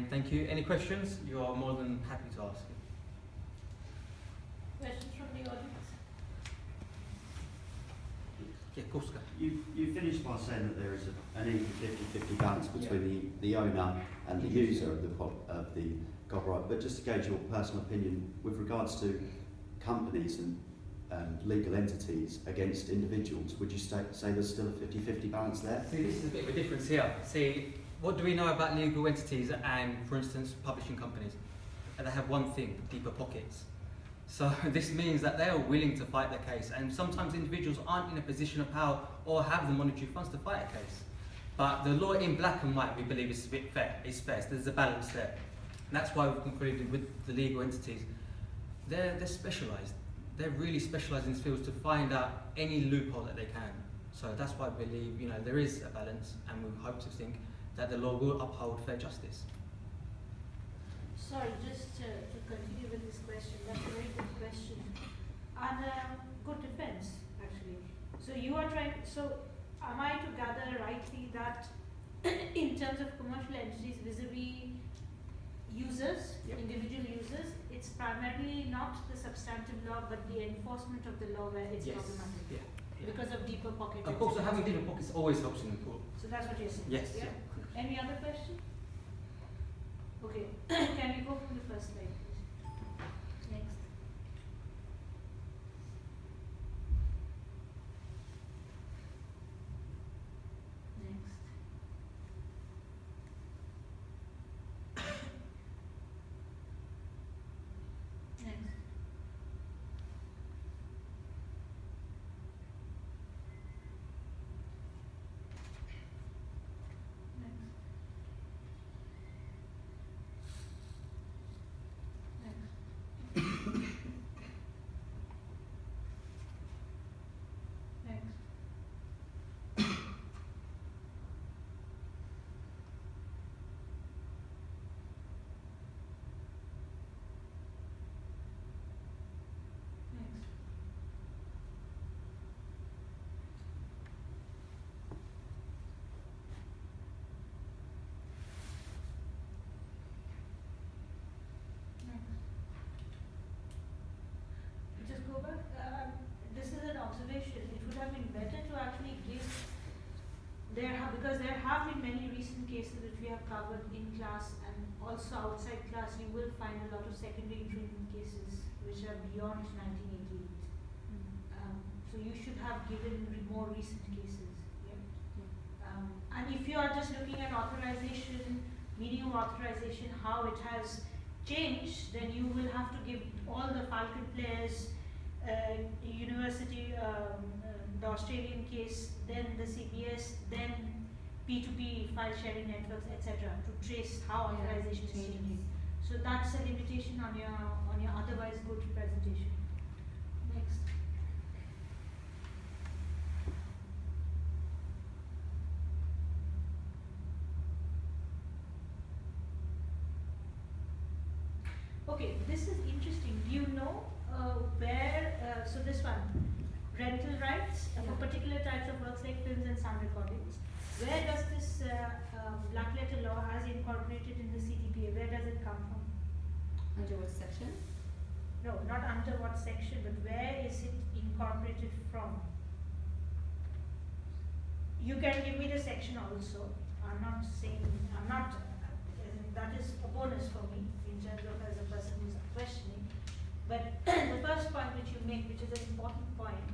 And thank you. Any questions? You are more than happy to ask. Questions from the audience? Yeah, of course. You finished by saying that there is an even 50-50 balance between the owner and the user of the copyright. But just to gauge your personal opinion with regards to companies and legal entities against individuals, would you say there's still a 50-50 balance there? See, this is a bit of a difference here. See, what do we know about legal entities and, for instance, publishing companies? They have one thing: deeper pockets. So this means that they are willing to fight their case, and sometimes individuals aren't in a position of power or have the monetary funds to fight a case. But the law in black and white, we believe, is a bit fair. It's fair. So there's a balance there. And that's why we've concluded with the legal entities. They're specialised. They're really specialised in this field to find out any loophole that they can. So that's why we believe, there is a balance, and we hope to think that the law will uphold fair justice. Sorry, just to continue with this question, that's a very good question. And good defense, actually. So am I to gather rightly that in terms of commercial entities vis-a-vis users, individual users, it's primarily not the substantive law but the enforcement of the law where it's problematic? Yeah. Because of deeper pockets. Of course, having deeper pockets always helps in the court. So that's what you're saying? Yes. Yeah? Any other question? Okay, can we go from the first slide, please? Next. Next. Just go back. This is an observation. It would have been better to actually give because there have been many recent cases which we have covered in class, and also outside class you will find a lot of secondary infringement cases which are beyond 1988. So you should have given more recent cases. And if you are just looking at authorization, meaning of authorization, how it has changed, then you will have to give all the Falcon players, university, the Australian case, then the CBS, then P2P file sharing networks, etc., to trace how authorization is changing. So that's a limitation on your otherwise good presentation. Next. Okay, this is interesting. Do you know where, so this one, rental rights for particular types of works like films and sound recordings, where does this black letter law has incorporated in the CDPA, where does it come from? Under what section? No, not under what section, but where is it incorporated from? You can give me the section also. That is a bonus for me in terms of as a person who's questioning. But the first point which you make, which is an important point,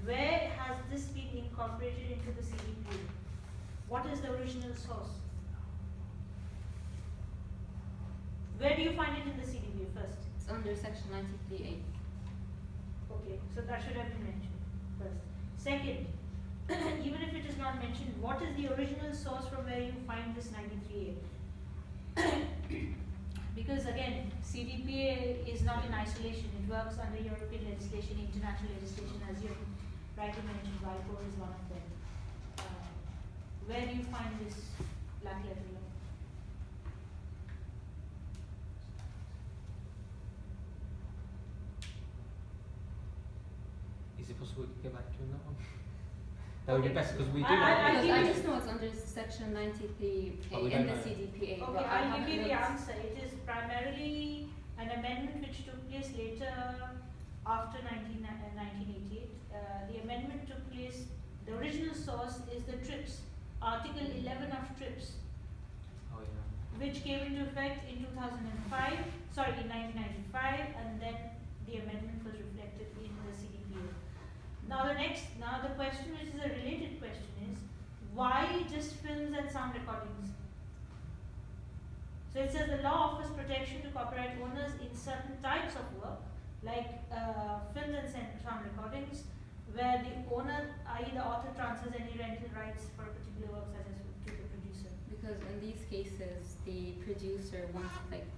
where has this been incorporated into the CDPA? What is the original source? Where do you find it in the CDPA first? It's under section 93A. Okay, so that should have been mentioned first. Second, even if it is not mentioned, what is the original source from where you find this 93A? Because again, CDPA is not in isolation. It works under European legislation, international legislation, as you rightly mentioned. WIPO is one of them. Where do you find this black letter law? Is it possible to get back to that one? That would be Okay. better because we do. I Because give I you- just know it's under section 93A But we in don't the know. CDPA. Okay, but I I'll haven't give you the looked. answer. It is primarily an amendment which took place later after 1988. The amendment took place, the original source is the TRIPS, Article 11 of TRIPS, Oh yeah. which came into effect in 1995, and then the amendment was reflected in the CDPA. Now the question, which is a related question, is why just films and sound recordings? So it says the law offers protection to copyright owners in certain types of work, like films and sound recordings, where the owner, i.e. the author, transfers any rental rights for a particular work, such as to the producer. Because in these cases, the producer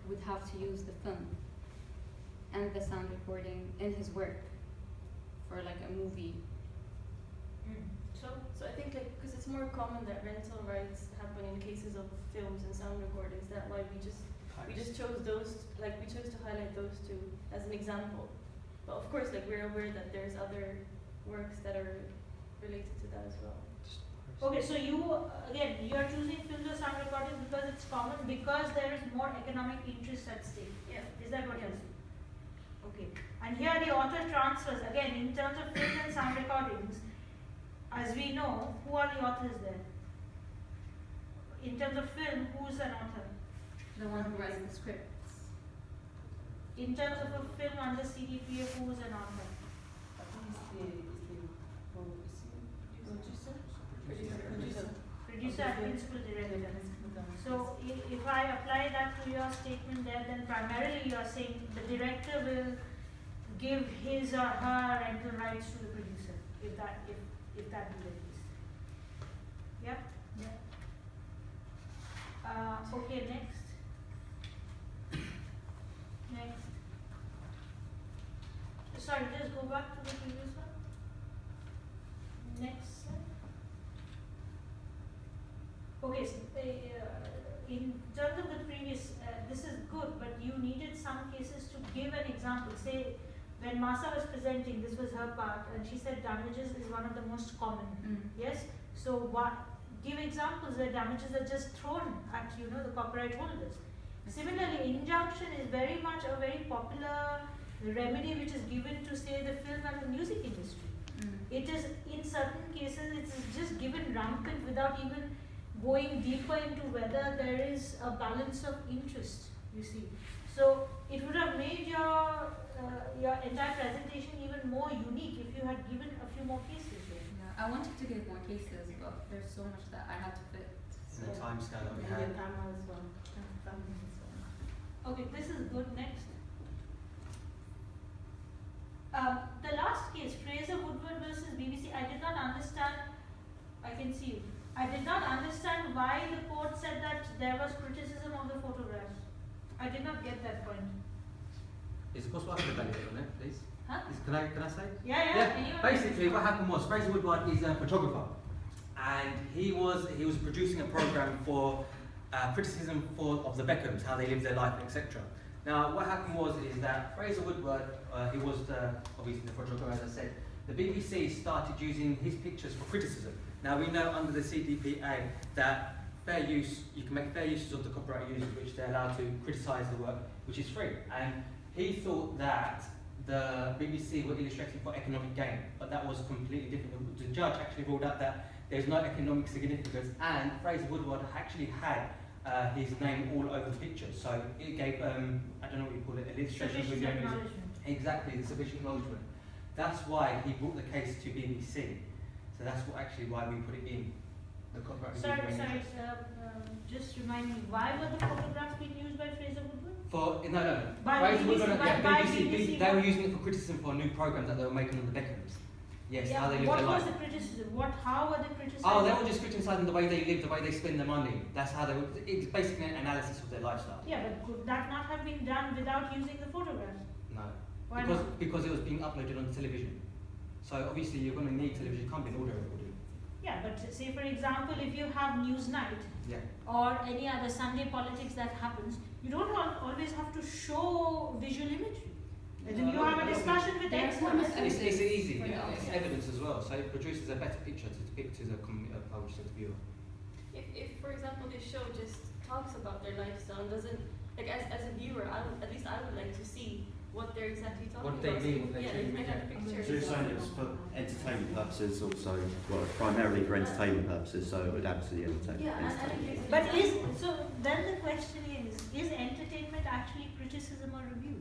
would have to use the film and the sound recording in his work for like a movie. So So I think because it's more common that rental rights happen in cases of films and sound recordings, that's why we just chose those, we chose to highlight those two as an example. But of course, we're aware that there's other works that are related to that as well. okay, so you are choosing films or sound recordings because it's common, because there is more economic interest at stake. Yeah. Is that what you're saying? Okay. And here the author transfers, again, in terms of films and sound recordings, as we know, who are the authors there? In terms of film, who's an author? The one who writes the scripts. In terms of a film under CDPA, who's an author? Producer and principal director. So if I apply that to your statement there, then primarily you are saying the director will give his or her rental rights to the producer, if that be the case. Yeah? Okay, next. Next. Sorry, just go back to the previous one. Next slide. Okay, so in terms of the previous, this is good, but you needed some cases to give an example. Say, when Masa was presenting, this was her part, and she said damages is one of the most common. Yes? So give examples where damages are just thrown at, the copyright holders. Similarly, injunction is very much a very popular remedy which is given to, say, the film and the music industry. It is, in certain cases, it's just given rampant without even going deeper into whether there is a balance of interest, you see. So it would have made your entire presentation even more unique if you had given a few more cases here. Yeah, I wanted to give more cases, but there's so much that I had to fit. And the time scale that we And have. the camera as well. Okay, this is good. Next. The last case, Fraser Woodward versus BBC, I did not understand. I can see you. I did not understand why the court said that there was criticism of the photographs. I did not get that point. Is it possible I can evaluate on it, please? Huh? Can I say? Yeah. Can you Basically, what happened was Fraser Woodward is a photographer, and he was producing a program for criticism of the Beckhams, how they live their life, etc. Now, what happened is that Fraser Woodward, he was obviously the photographer, as I said. The BBC started using his pictures for criticism. Now we know under the CDPA that you can make fair uses of the copyright users, which they're allowed to criticise the work, which is free. And he thought that the BBC were illustrating for economic gain, but that was completely different. The judge actually ruled out that there's no economic significance, and Fraser Woodward actually had his name all over the picture. So it gave, I don't know what you call it, illustration with Sufficient your acknowledgement. Exactly, the sufficient acknowledgement. That's why he brought the case to BBC. So that's why we put it in the copyright. Sorry, review. just remind me, why were the photographs being used by Fraser Woodward? No. By Fraser BBC, Woodward, by BBC, BBC, they were using it for criticism for new programs that they were making on the Beckhams. Yes, Yeah, how they live what their was life. the criticism? How were they criticizing? Oh, they were just criticising the way they live, the way they spend their money. That's how they were. It's basically an analysis of their lifestyle. Yeah, but could that not have been done without using the photographs? No. Why because not? because it was being uploaded on television. So obviously you're going to need television. You can't be an audio recording. Yeah, but say for example, if you have Newsnight Yeah. or any other Sunday politics that happens, you don't always have to show visual imagery. And then you have a discussion with There's experts. almost It's easy, for the it's audience. evidence as well, so it produces a better picture to depict to the publisher, to the viewer. If for example this show just talks about their lifestyle and doesn't, like as a viewer, at least I would like to see what they're exactly talking What they about. mean, what they yeah, truly they mean, have yeah. pictures. So you're saying it's for entertainment purposes also, well, primarily for entertainment purposes, so it would add to the entertainment. Yeah, and it gives an But example. so then the question is entertainment actually criticism or review?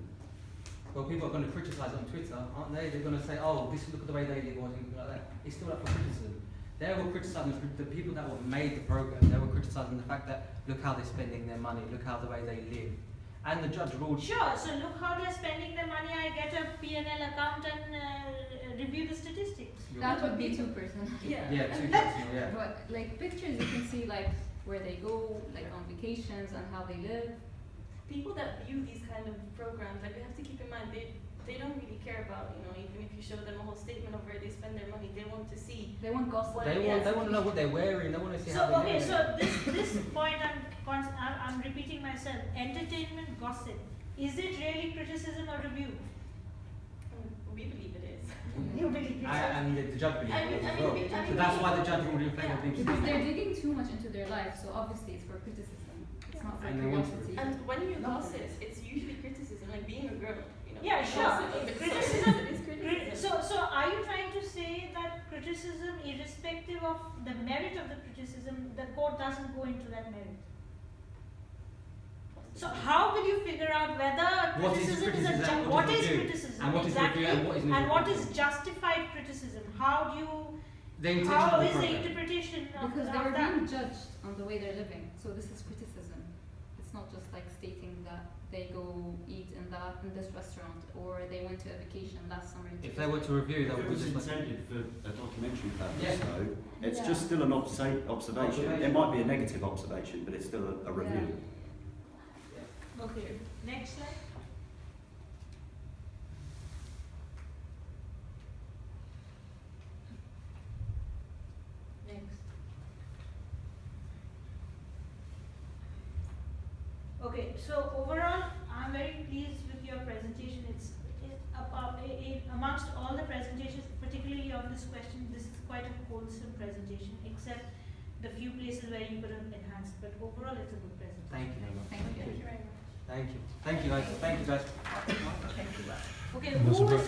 Well, people are going to criticise on Twitter, aren't they? They're going to say, oh, this look at the way they live or something like that. It's still up for criticism. They were criticising the people that were made the programme. They were criticising the fact that look how they're spending their money, look how the way they live. And the judge ruled. Sure, so look how they're spending their money, I get a P&L account and review the statistics. That would be too personal. Yeah. Yeah, too personal, yeah. But like pictures, you can see like where they go, like on vacations and how they live. People that view these kind of programs, like we have to keep in mind, they don't really care about, even if you show them a whole statement of where they spend their money, they want to see. They want gossip. What- They yes. want to know what they're wearing. They want to see So how they're okay, living. so this point I'm repeating myself. Entertainment gossip, is it really criticism or review? We believe it is. You believe it? And the judge believed I mean- it as I well. mean- I So mean- that's why the judge ruled in favour of Yeah. Because BBC. they're digging too much into their life, so obviously it's for criticism. It's not for And they want to curiosity. And when you No. gossip, it's usually criticism, like being a girl, Yeah, sure. gossip, it's Criticism- is criticism. So are you trying to say that criticism, irrespective of the merit of the criticism, the court doesn't go into that merit? So how will you figure out whether What is criticism is a criticism? what What is is review? criticism And what is exactly, review and what is and what is criticism? justified criticism? How do you The intention how of the is the programme. interpretation of, Because they of were that? being judged on the way they're living, so this is criticism. It's not just like stating that they go eat in this restaurant or they went to a vacation last summer. If they were to review, that If it would was be just like. intended for a documentary purpose, Yeah. though, it's Yeah. just still an observation. It might be a negative observation, but it's still a review. Okay, next slide. Next. Okay, so overall, I'm very pleased with your presentation. Amongst all the presentations, particularly on this question, this is quite a wholesome presentation, except the few places where you could have enhanced. But overall, it's a good presentation. Thank you very much. Thank you. Thank you very much. Thank you. Thank you guys. Thank you guys. Okay, who is